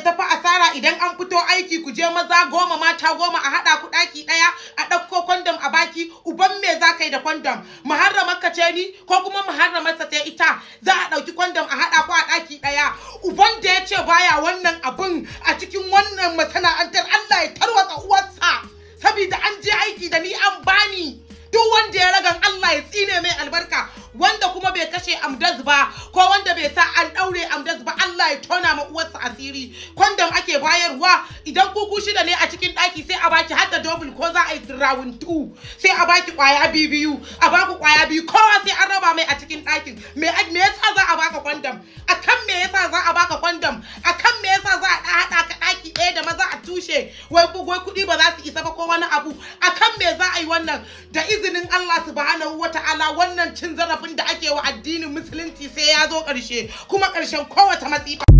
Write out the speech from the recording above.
da tafi asara idan an fito aiki ku je maza 10 mata 10 a haɗa ku ɗaki ɗaya a ɗauko kwandom a baki. Uban me za ka yi da kwandom? Muharramar ka ce ni ko kuma muharramarsa ce ita? Za a ɗauki kwandom a haɗa ku a ɗaki ɗaya. Uban da ya ce baya wannan abun a cikin wannan masana'antar Allah ya tarwatsa uwarsa, saboda an je aiki da ni an bani. Duk wanda ya ragan Allah ya tsine mai albarka, wanda kuma bai kashe Amdaz ba ko wanda bai sa an daure Amdaz ba Allah ya tona ma uwarsa asiri. Kwandom ake bayarwa idan kuku 6 ne a cikin daki sai a baki har da double ko za a yi round 2 sai a baki kwaya biyu a baku kwaya biyu kowa sai an raba mai a cikin dakin. Me yasa za a baka kwandom? Akan me yasa za a baka kwandom? Akan me yasa za a hada ka daki ɗaya da maza a tushe wai kuɗi ba za su isa ba ko wani abu? Akan me za a yi wannan? Da izinin Allah subhanahu wata'ala wannan cin zarafin da ake wa addinin musulunci sai ya zo ƙarshe, kuma ƙarshen kowace masifa.